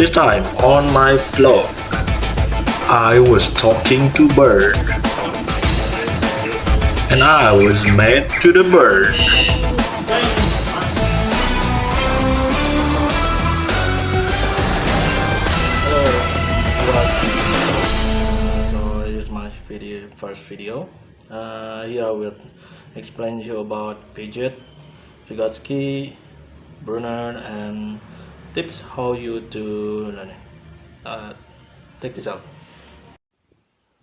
This time on my vlog, I was talking to bird and I was mad to the bird. So this is my first video. Here I will explain you about Pidget, Vygotsky, Brunner, and tips how you to learn it. Take this out.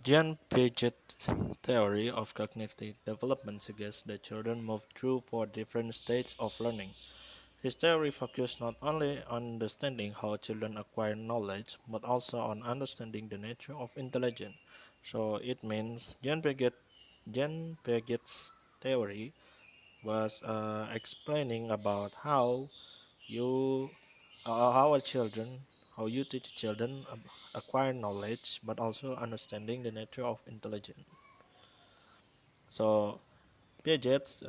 Jean Piaget's theory of cognitive development suggests that children move through four different stages of learning. His theory focused not only on understanding how children acquire knowledge, but also on understanding the nature of intelligence. So it means Jean Piaget's theory was explaining about you, how a children, how you teach children acquire knowledge, but also understanding the nature of intelligence. So Piaget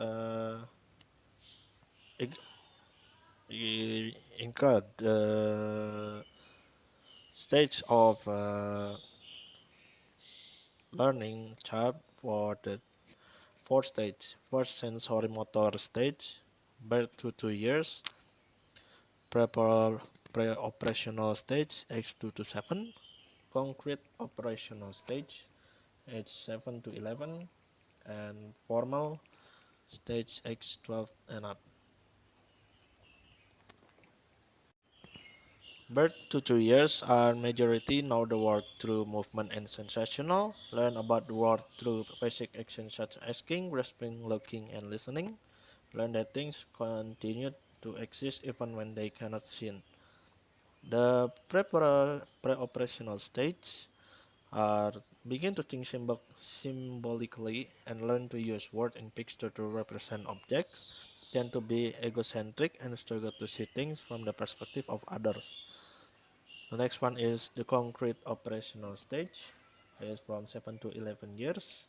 include the stage of learning child for the fourth stage. First, sensory motor stage, birth to 2 years, pre-operational stage, age 2 to 7, concrete operational stage, age 7 to 11, and formal stage, age 12 and up. Birth to 2 years are majority know the world through movement and sensational, learn about the world through basic actions such as asking, grasping, looking, and listening, learn that things continue to exist even when they cannot seen. The pre-operational stage are begin to think symbolically and learn to use words and pictures to represent objects, tend to be egocentric and struggle to see things from the perspective of others. The next one is the concrete operational stage. Is from 7 to 11 years.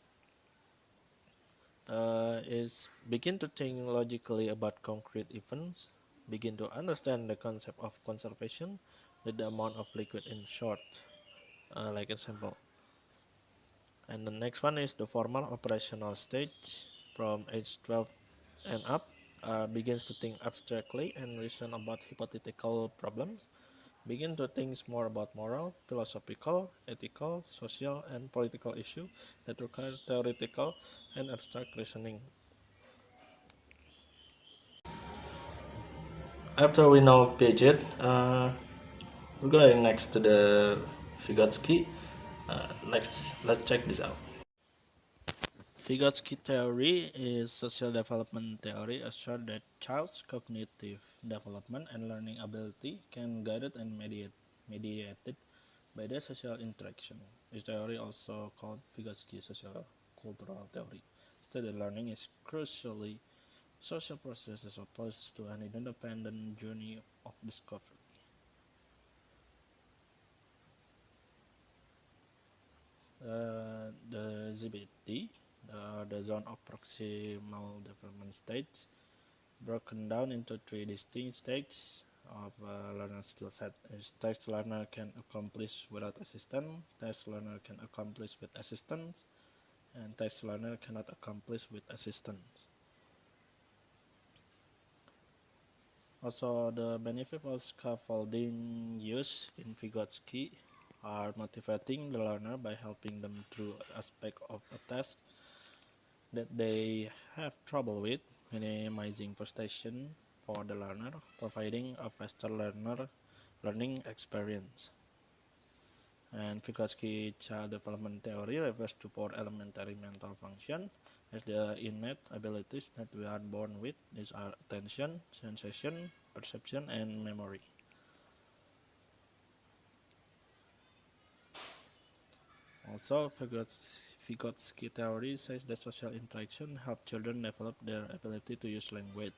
Is begin to think logically about concrete events, begin to understand the concept of conservation, with the amount of liquid in short, like example. And the next one is the formal operational stage from age 12 and up, begins to think abstractly and reason about hypothetical problems, begin to think more about moral, philosophical, ethical, social, and political issues that require theoretical and abstract reasoning. After we know Piaget, we're going next to the Vygotsky. Next, let's check this out. Vygotsky theory is social development theory asserts that child's cognitive development and learning ability can guided and mediated by their social interaction. This theory, also called Vygotsky social cultural theory, states that learning is crucially social process as opposed to an independent journey of discovery. The ZBT, the zone of proximal development stage, broken down into three distinct stages of learner skill set. Text learner can accomplish without assistance, text learner can accomplish with assistance, and text learner cannot accomplish with assistance. Also, the benefit of scaffolding used in Vygotsky are motivating the learner by helping them through aspects of a task that they have trouble with, minimizing frustration for the learner, providing a faster learning experience. And Vygotsky child development theory refers to four elementary mental functions as the innate abilities that we are born with. These are attention, sensation, perception, and memory. Also, Vygotsky theory says that social interaction help children develop their ability to use language.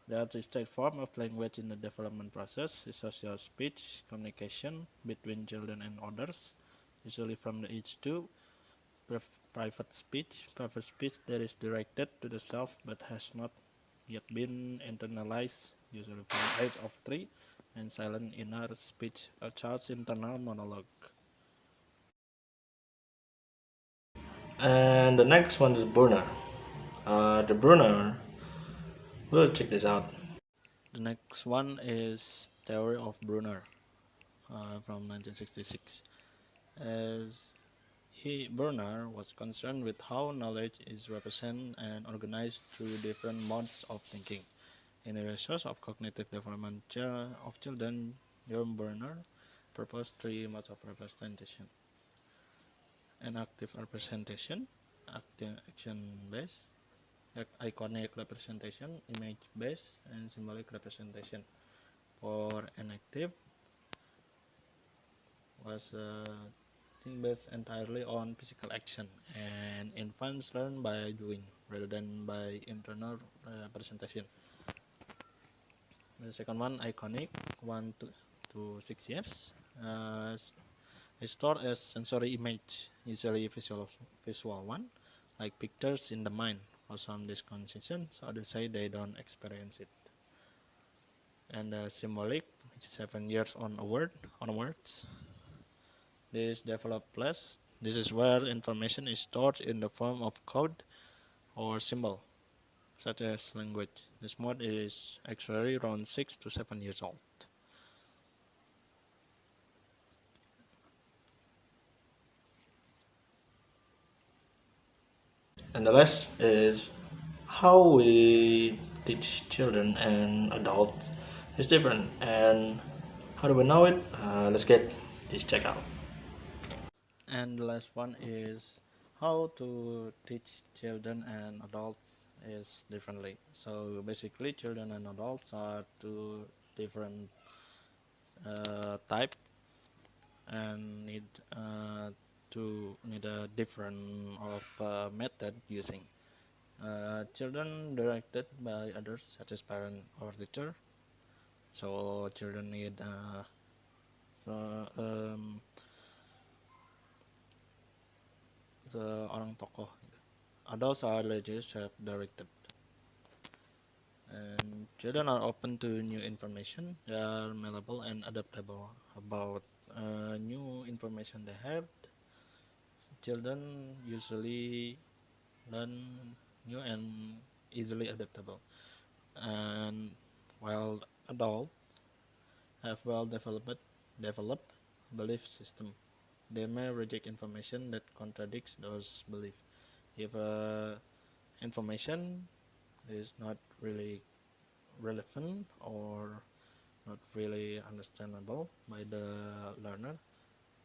There are three forms of language in the development process: social speech, communication between children and others, usually from the age 2, private speech that is directed to the self but has not yet been internalized, usually from the age of 3, and silent inner speech, a child's internal monologue. And the next one is Brunner. The Brunner, we'll check this out. The next one is Theory of Brunner from 1966. As Brunner was concerned with how knowledge is represented and organized through different modes of thinking. In the research of cognitive development of children, Jerome Brunner proposed three modes of representation: enactive representation, action-based, iconic representation, image-based, and symbolic representation. For enactive, was thing based entirely on physical action, and infants learn by doing rather than by internal representation. The second one, iconic, 1 to 6 years, is stored as sensory image, usually visual one, like pictures in the mind. For some disconceptions, others say they don't experience it. And symbolic, 7 years onwards, this develop less. This is where information is stored in the form of code or symbol, such as language. This mode is actually around 6 to 7 years old. And the last is how we teach children and adults is different. And how do we know it? Let's get this checked out. And the last one is how to teach children and adults is differently. So basically, children and adults are two different type and need a different of method using. Children directed by others such as parent or teacher. So children need so, seorang tokoh. Adults are largely self-directed. And children are open to new information. They are malleable and adaptable about new information they have. Children usually learn new and easily adaptable. And while adults have developed belief system, they may reject information that contradicts those beliefs. If information is not really relevant or not really understandable by the learner,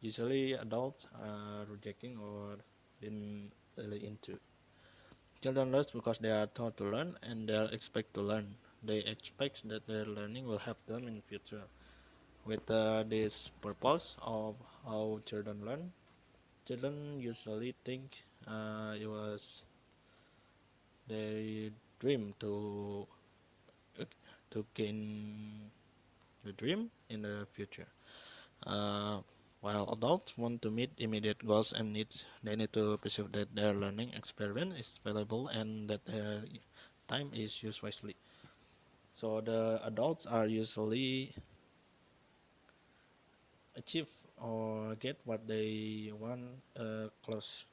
usually adults are rejecting or didn't really into. Children learn because they are taught to learn and they are expect to learn. They expect that their learning will help them in the future. With this purpose of how children learn, children usually think it was their dream to gain the dream in the future. Uh, while adults want to meet immediate goals and needs, they need to perceive that their learning experience is valuable and that their time is used wisely. So the adults are usually achieve or get what they want close